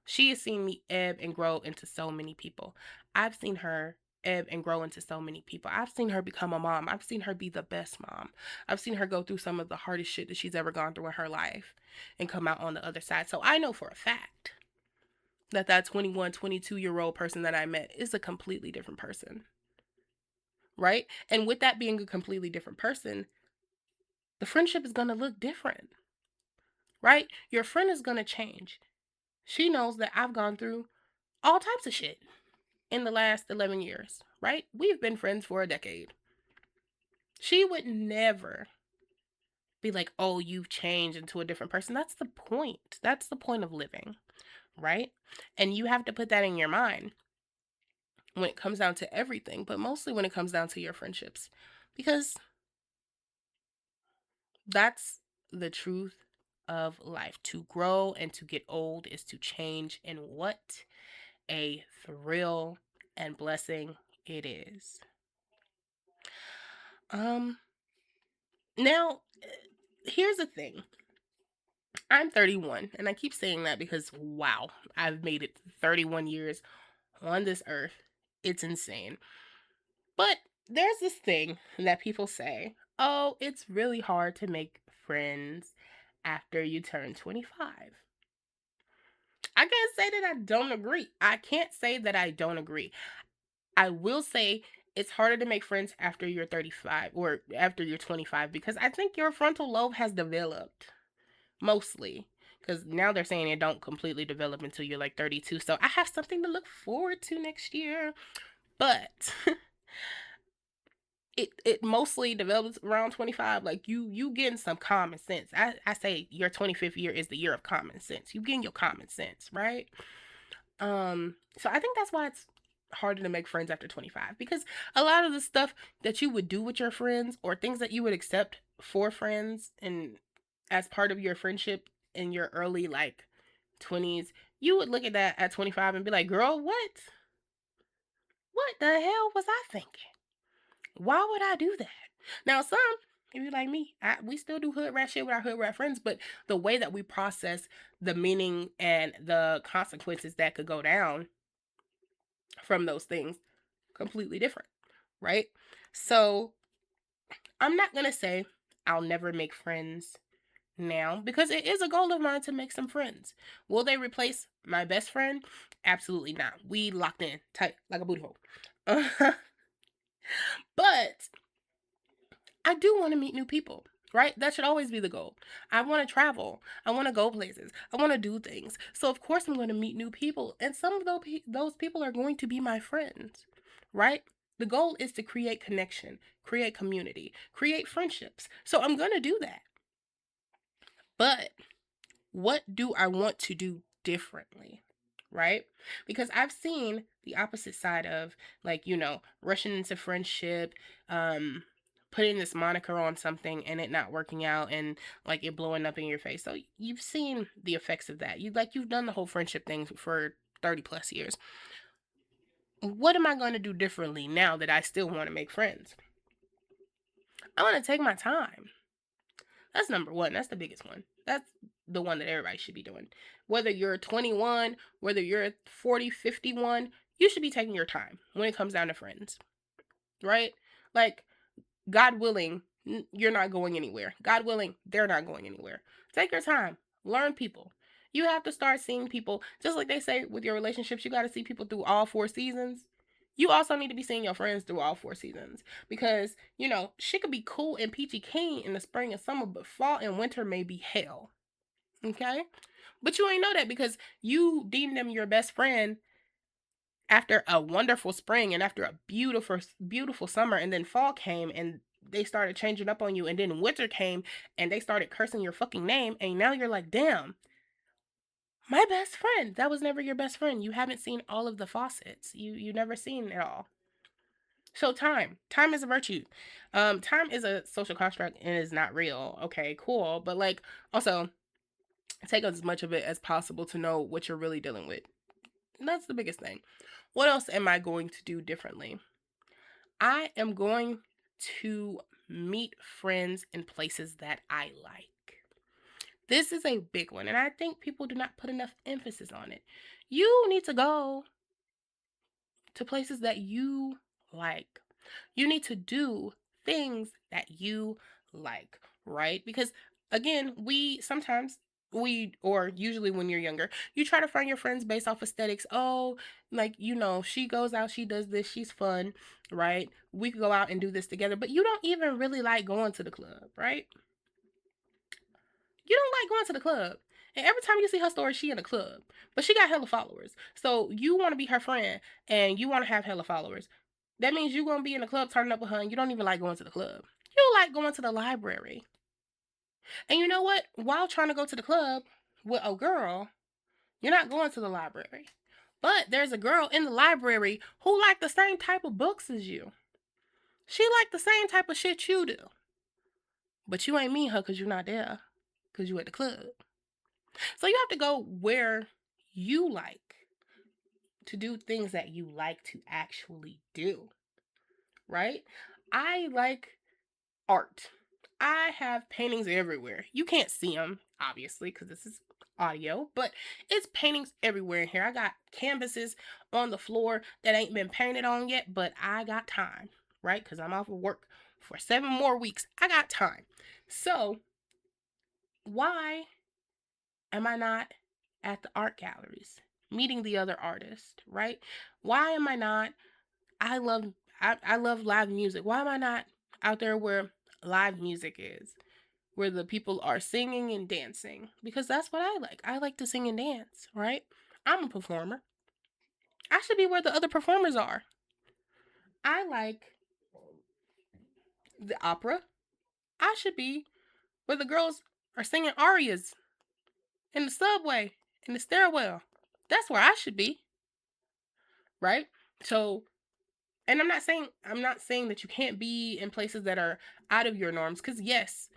She has seen me ebb and grow into so many people. I've seen her ebb and grow into so many people. I've seen her become a mom. I've seen her be the best mom. I've seen her go through some of the hardest shit that she's ever gone through in her life and come out on the other side. So I know for a fact that that 21, 22-year-old person that I met is a completely different person, right? And with that being a completely different person, the friendship is going to look different, right? Your friend is going to change. She knows that I've gone through all types of shit in the last 11 years, right? We've been friends for a decade. She would never be like, oh, you've changed into a different person. That's the point. That's the point of living, right? And you have to put that in your mind when it comes down to everything, but mostly when it comes down to your friendships, because that's the truth of life. To grow and to get old is to change, and what a thrill and blessing it is. Um Now, here's the thing. I'm 31, and I keep saying that because wow, I've made it 31 years on this earth. It's insane. But there's this thing that people say, "Oh, it's really hard to make friends after you turn 25." I can't say that I don't agree. I can't say that I don't agree. I will say it's harder to make friends after you're 35 or after you're 25 because I think your frontal lobe has developed mostly. Because now they're saying it don't completely develop until you're like 32. So I have something to look forward to next year. But it mostly develops around 25. Like you getting some common sense. I say your 25th year is the year of common sense. You getting your common sense, right? So I think that's why it's harder to make friends after 25 because a lot of the stuff that you would do with your friends or things that you would accept for friends and as part of your friendship in your early like 20s, you would look at that at 25 and be like, "Girl, what? What the hell was I thinking? Why would I do that?" Now, some, if you like me, we still do hood rat shit with our hood rat friends, but the way that we process the meaning and the consequences that could go down from those things completely different, right? So I'm not gonna say I'll never make friends now because it is a goal of mine to make some friends. Will they replace my best friend? Absolutely not. We locked in tight like a booty hole. But I do want to meet new people, right? That should always be the goal. I want to travel. I want to go places. I want to do things. So of course I'm going to meet new people, and some of those people are going to be my friends, right? The goal is to create connection, create community, create friendships. So I'm going to do that. But what do I want to do differently? Right? Because I've seen the opposite side of like, rushing into friendship, putting this moniker on something and it not working out and like it blowing up in your face. So you've seen the effects of that. You've done the whole friendship thing for 30 plus years. What am I going to do differently now that I still want to make friends? I want to take my time. That's number one. That's the biggest one. That's the one that everybody should be doing. Whether you're 21, whether you're 40, 51, you should be taking your time when it comes down to friends, right? Like, God willing, you're not going anywhere. God willing, they're not going anywhere. Take your time. Learn people. You have to start seeing people, just like they say with your relationships, you got to see people through all four seasons. You also need to be seeing your friends through all four seasons because, shit could be cool and peachy keen in the spring and summer, but fall and winter may be hell. Okay? But you ain't know that because you deemed them your best friend after a wonderful spring and after a beautiful summer, and then fall came and they started changing up on you, and then winter came and they started cursing your fucking name, and now you're like, damn, my best friend. That was never your best friend. You haven't seen all of the faucets. You never seen it all. So time is a virtue. Time is a social construct and is not real. Okay, cool. But like, also take as much of it as possible to know what you're really dealing with. And that's the biggest thing. What else am I going to do differently? I am going to meet friends in places that I like. This is a big one, and I think people do not put enough emphasis on it. You need to go to places that you like. You need to do things that you like, right? Because again, or usually when you're younger, you try to find your friends based off aesthetics. Oh, like, she goes out, she does this, she's fun, right? We could go out and do this together, but you don't even really like going to the club, right? You don't like going to the club. And every time you see her story, she in a club. But she got hella followers. So you want to be her friend and you want to have hella followers. That means you're going to be in the club turning up with her and you don't even like going to the club. You like going to the library. And you know what? While trying to go to the club with a girl, you're not going to the library. But there's a girl in the library who like the same type of books as you. She like the same type of shit you do. But you ain't meet her because you're not there. Because you at the club. So you have to go where you like to do things that you like to actually do, right? I like art. I have paintings everywhere. You can't see them, obviously, because this is audio, but it's paintings everywhere in here. I got canvases on the floor that ain't been painted on yet, but I got time, right? Because I'm off of work for 7 more weeks. I got time. So, why am I not at the art galleries meeting the other artists, right? Why am I not? I love I love live music. Why am I not out there where live music is? Where the people are singing and dancing? Because that's what I like. I like to sing and dance, right? I'm a performer. I should be where the other performers are. I like the opera. I should be where the girls are singing arias in the subway, in the stairwell. That's where I should be, right? So, and I'm not saying that you can't be in places that are out of your norms, cuz yes,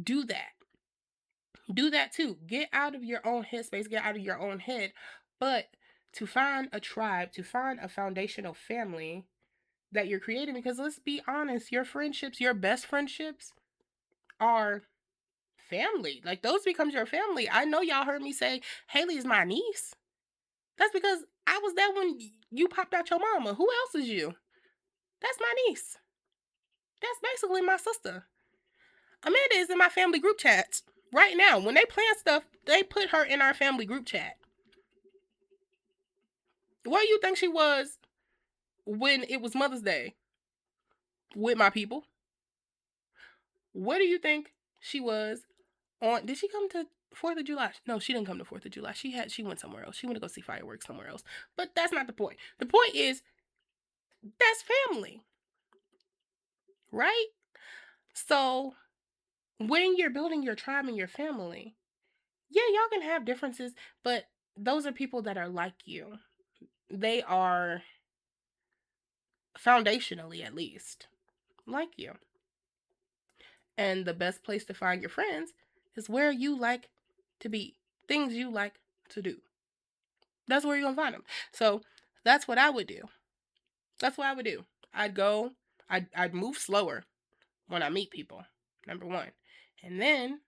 do that. Do that too. Get out of your own headspace, get out of your own head. But to find a tribe, to find a foundational family that you're creating, because let's be honest, your friendships, your best friendships are family. Like those becomes your family. I know y'all heard me say Haley is my niece. That's because I was there when you popped out your mama. Who else is you? That's my niece. That's basically my sister. Amanda is in my family group chats right now. When they plan stuff, they put her in our family group chat. Where do you think she was when it was Mother's Day with my people? Where do you think she was on? Did she come to 4th of July? No, she didn't come to 4th of July. She went somewhere else. She went to go see fireworks somewhere else. But that's not the point. The point is that's family, right? So when you're building your tribe and your family, yeah, y'all can have differences, but those are people that are like you. They are foundationally, at least, like you. And the best place to find your friends is where you like to be, things you like to do. That's where you're going to find them. So that's what I would do. That's what I would do. I'd go, I'd move slower when I meet people, number one. And then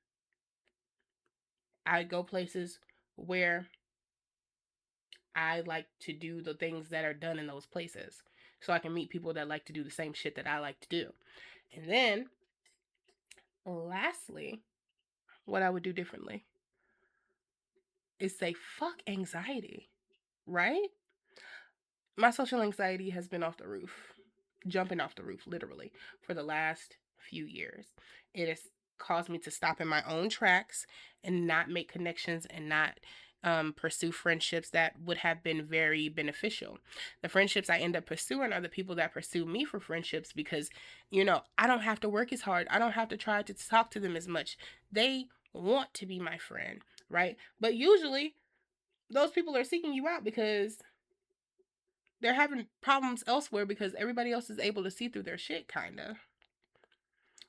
I'd go places where I like to do the things that are done in those places. So I can meet people that like to do the same shit that I like to do. And then, lastly, what I would do differently. is say, fuck anxiety, right? My social anxiety has been off the roof, jumping off the roof, literally, for the last few years. It has caused me to stop in my own tracks and not make connections and not pursue friendships that would have been very beneficial. The friendships I end up pursuing are the people that pursue me for friendships because, I don't have to work as hard. I don't have to try to talk to them as much. They want to be my friend, right? But usually, those people are seeking you out because they're having problems elsewhere because everybody else is able to see through their shit, kind of.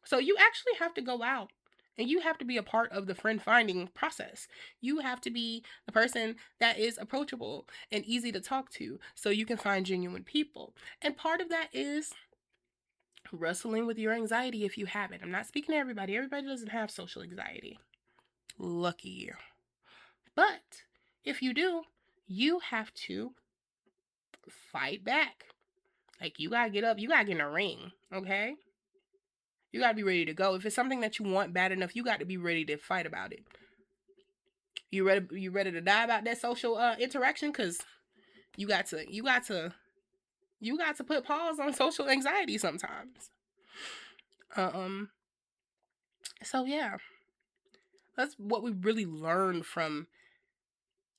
So you actually have to go out and you have to be a part of the friend finding process. You have to be the person that is approachable and easy to talk to so you can find genuine people. And part of that is wrestling with your anxiety if you have it. I'm not speaking to everybody. Everybody doesn't have social anxiety. Lucky you. But if you do, you have to fight back. Like, you gotta get up, you gotta get in a ring, okay? You gotta be ready to go. If it's something that you want bad enough, you got to be ready to fight about it. You ready to die about that social interaction? Cause you got to put pause on social anxiety sometimes. Um so yeah. That's what we really learned from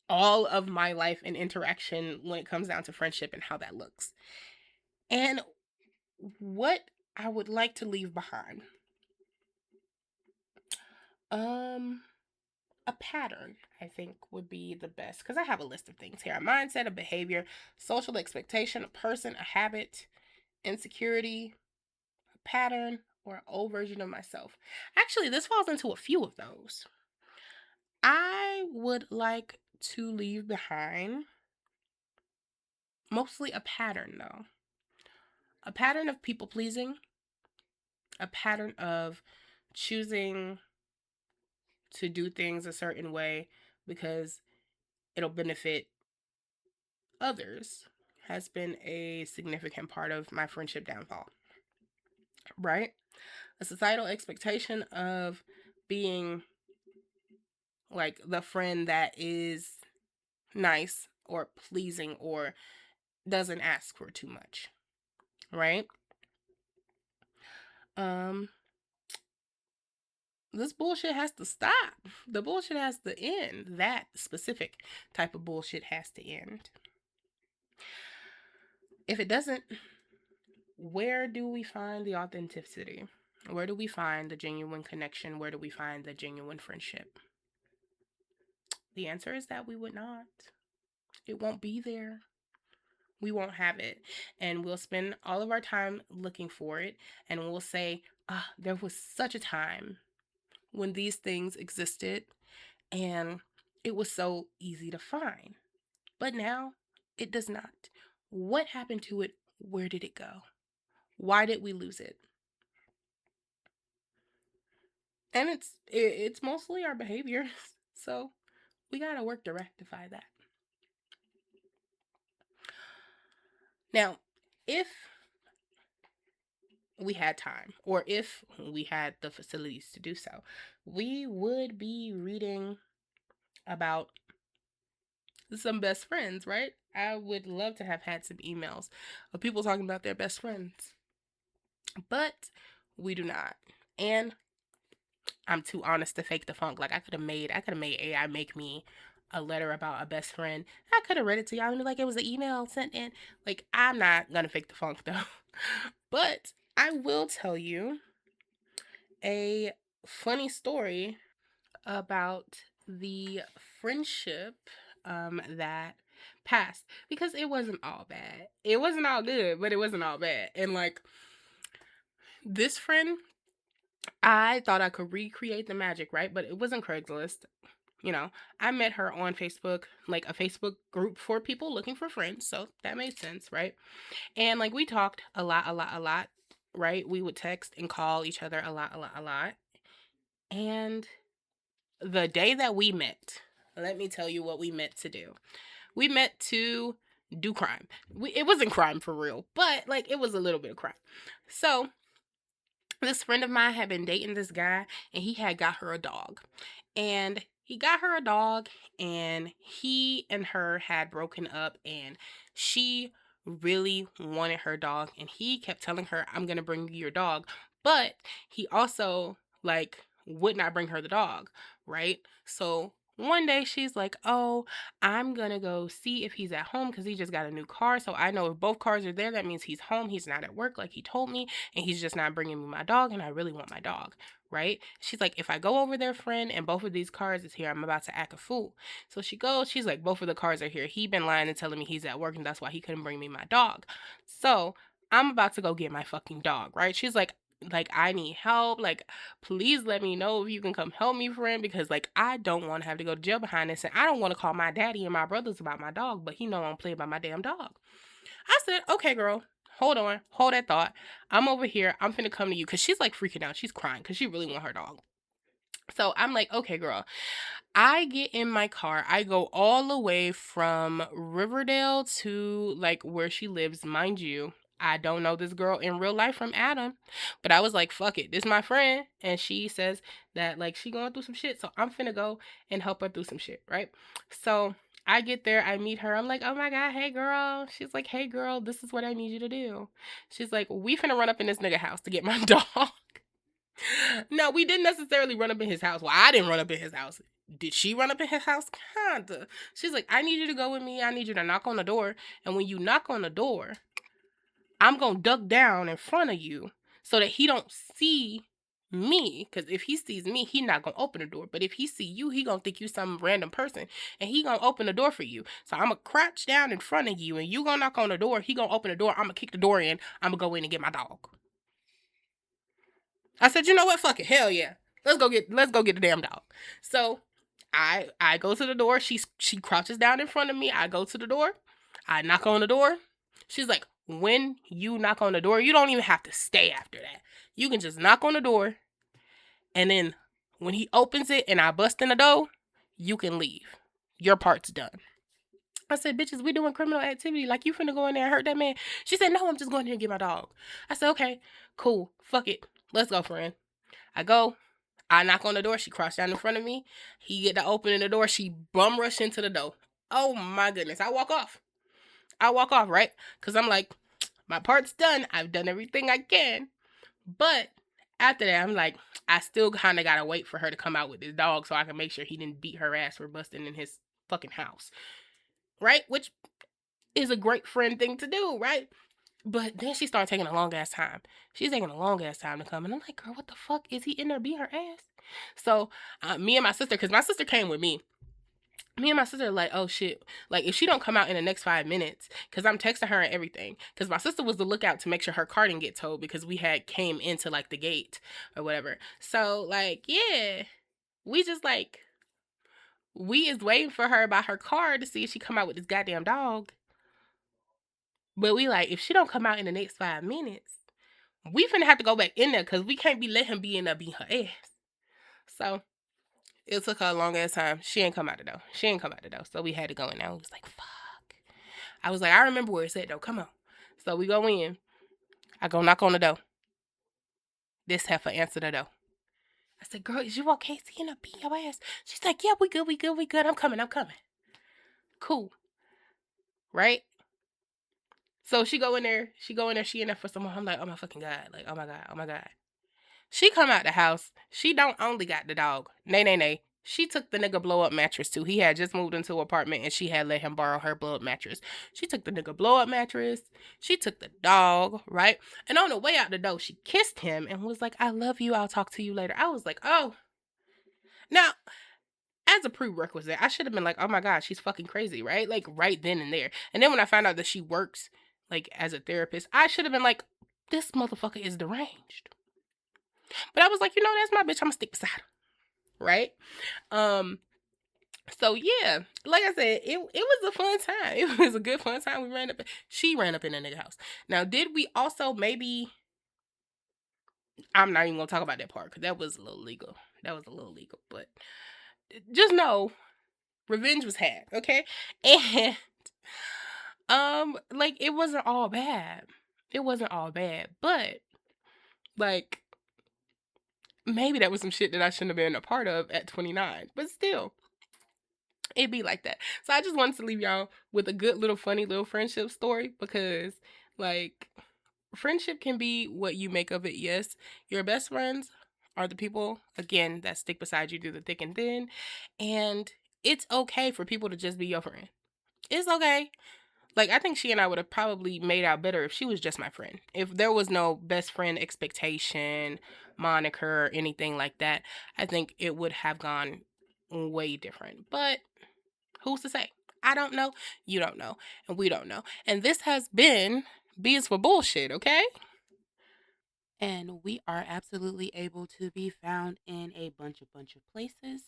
all of my life and interaction when it comes down to friendship and how that looks. And what I would like to leave behind. Um a pattern, I think, would be the best because I have a list of things here: a mindset, a behavior, social expectation, a person, a habit, insecurity, a pattern, or an old version of myself. Actually, this falls into a few of those. I would like to leave behind mostly a pattern, though. A pattern of people pleasing, a pattern of choosing to do things a certain way because it'll benefit others has been a significant part of my friendship downfall, right? A societal expectation of being like the friend that is nice or pleasing or doesn't ask for too much, right? Um this bullshit has to stop. The bullshit has to end. That specific type of bullshit has to end. If it doesn't, where do we find the authenticity? Where do we find the genuine connection? Where do we find the genuine friendship? The answer is that we would not. It won't be there. We won't have it. And we'll spend all of our time looking for it. And we'll say, there was such a time when these things existed and it was so easy to find. But now it does not. What happened to it? Where did it go? Why did we lose it? And it's mostly our behavior. So we got to work to rectify that. Now, if we had time or if we had the facilities to do so, we would be reading about some best friends, right? I would love to have had some emails of people talking about their best friends, but we do not. And I'm too honest to fake the funk. Like, I could have made AI make me a letter about a best friend. I could have read it to y'all and be like, it was an email sent in. Like, I'm not gonna fake the funk though. But I will tell you a funny story about the friendship that passed because it wasn't all bad. It wasn't all good, but it wasn't all bad. And like, this friend, I thought I could recreate the magic, right? But it wasn't Craigslist. I met her on Facebook, like a Facebook group for people looking for friends. So that made sense, right? And like, we talked a lot, right? We would text and call each other a lot. And the day that we met, let me tell you what we met to do. We met to do crime. It wasn't crime for real, but like, it was a little bit of crime. So this friend of mine had been dating this guy and he had got her a dog. And he got her a dog, and he and her had broken up, and she really wanted her dog, and he kept telling her, I'm gonna bring you your dog. But he also like would not bring her the dog, right? So one day she's like, oh, I'm gonna go see if he's at home because he just got a new car. So I know if both cars are there, that means he's home. He's not at work like he told me, and he's just not bringing me my dog, and I really want my dog, right? She's like, if I go over there, friend, and both of these cars is here, I'm about to act a fool. So she goes, she's like, both of the cars are here. He been lying and telling me he's at work, and that's why he couldn't bring me my dog. So I'm about to go get my fucking dog, right? She's like I need help, like please let me know if you can come help me, friend, because like I don't want to have to go to jail behind this, and I don't want to call my daddy and my brothers about my dog, but he know I'm playing by my damn dog. I said, okay, girl, hold on, hold that thought. I'm over here, I'm finna come to you, because she's like freaking out, she's crying because she really want her dog. So I'm like, okay, girl. I get in my car. I go all the way from Riverdale to like where she lives. Mind you, I don't know this girl in real life from Adam, but I was like, fuck it. This is my friend. And she says that like she going through some shit. So I'm finna go and help her through some shit, right? So I get there, I meet her. I'm like, oh my God, hey girl. She's like, hey girl, this is what I need you to do. She's like, we finna run up in this nigga house to get my dog. No, we didn't necessarily run up in his house. Well, I didn't run up in his house. Did she run up in his house? Kinda. She's like, I need you to go with me. I need you to knock on the door. And when you knock on the door, I'm going to duck down in front of you so that he don't see me. Because if he sees me, he not going to open the door. But if he see you, he going to think you some random person. And he going to open the door for you. So I'm going to crouch down in front of you. And you going to knock on the door. He going to open the door. I'm going to kick the door in. I'm going to go in and get my dog. I said, you know what? Fuck it. Hell yeah. Let's go get the damn dog. So I go to the door. She crouches down in front of me. I go to the door. I knock on the door. She's like, when you knock on the door, you don't even have to stay after that. You can just knock on the door, and then when he opens it and I bust in the door, you can leave. Your part's done. I said, bitches, we doing criminal activity. Like, you finna go in there and hurt that man. She said, no, I'm just going here and get my dog. I said, okay, cool. Fuck it. Let's go, friend. I go. I knock on the door. She crouched down in front of me. He get to opening the door. She bum rush into the door. Oh my goodness. I walk off. Right? Because I'm like, my part's done. I've done everything I can. But after that, I'm like, I still kind of got to wait for her to come out with this dog so I can make sure he didn't beat her ass for busting in his fucking house. Right? Which is a great friend thing to do, right? But then she started taking a long ass time. She's taking a long ass time to come. And I'm like, girl, what the fuck? Is he in there beating her ass? So me and my sister, because my sister came with me. Me and my sister are like, oh shit. Like, if she don't come out in the next 5 minutes, because I'm texting her and everything. Because my sister was the lookout to make sure her car didn't get towed because we had came into like the gate or whatever. So like, yeah. We just like, we is waiting for her by her car to see if she come out with this goddamn dog. But we like, if she don't come out in the next 5 minutes, we finna have to go back in there because we can't be let him be in there beating her ass. So it took her a long ass time. She ain't come out the door. So we had to go in there. We was like, fuck. I was like, I remember where it's at though. Come on. So we go in. I go knock on the door. This heifer answered the door. I said, girl, is you okay? Is he in there beating your ass? She's like, yeah, we good. I'm coming. Cool. Right? So she go in there. She in there for some more. I'm like, oh my fucking God. Like, oh my God. She come out the house. She don't only got the dog. Nay. She took the nigga blow up mattress too. He had just moved into an apartment and she had let him borrow her blow up mattress. She took the nigga blow up mattress. She took the dog, right? And on the way out the door, she kissed him and was like, I love you. I'll talk to you later. I was like, oh. Now, as a prerequisite, I should have been like, oh my God, she's fucking crazy, right? Like right then and there. And then when I found out that she works like as a therapist, I should have been like, this motherfucker is deranged. But I was like, you know, that's my bitch. I'm gonna stick beside her. Right? So yeah, like I said, it was a fun time. It was a good fun time. She ran up in a nigga house. Now, did we also maybe, I'm not even gonna talk about that part because that was a little legal. But just know, revenge was had, okay? And like it wasn't all bad. But like maybe that was some shit that I shouldn't have been a part of at 29. But still, It'd be like that. So I just wanted to leave y'all with a good little funny little friendship story because like friendship can be what you make of it. Yes, your best friends are the people again that stick beside you through the thick and thin, and it's okay for people to just be your friend. It's okay. Like I think she and I would have probably made out better if she was just my friend. If there was no best friend expectation, moniker, or anything like that, I think it would have gone way different. But who's to say? I don't know. You don't know. And we don't know. And this has been B is for bullshit, okay? And we are absolutely able to be found in a bunch of places.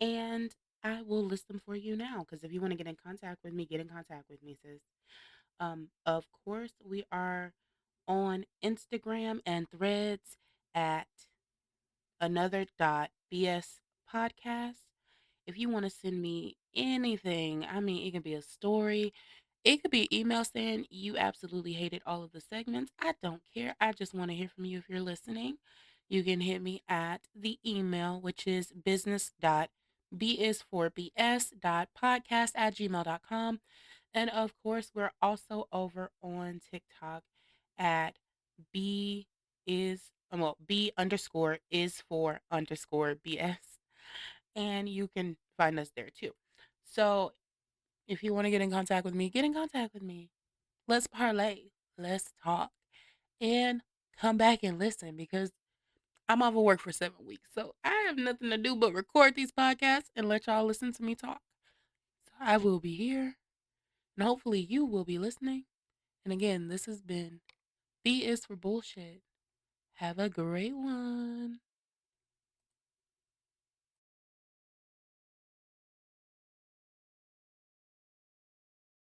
And I will list them for you now because if you want to get in contact with me, get in contact with me, sis. Of course, we are on Instagram and Threads at another.bs podcast. If you want to send me anything, I mean, it can be a story, it could be an email saying you absolutely hated all of the segments. I don't care. I just want to hear from you if you're listening. You can hit me at the email, which is business.bs4bs.podcast@gmail.com. And of course, we're also over on TikTok at B B underscore is for underscore BS. And you can find us there too. So if you want to get in contact with me, get in contact with me. Let's parlay. Let's talk. And come back and listen because I'm off of work for 7 weeks. So I have nothing to do but record these podcasts and let y'all listen to me talk. So I will be here. And hopefully you will be listening. And again, this has been B is for bullshit. Have a great one.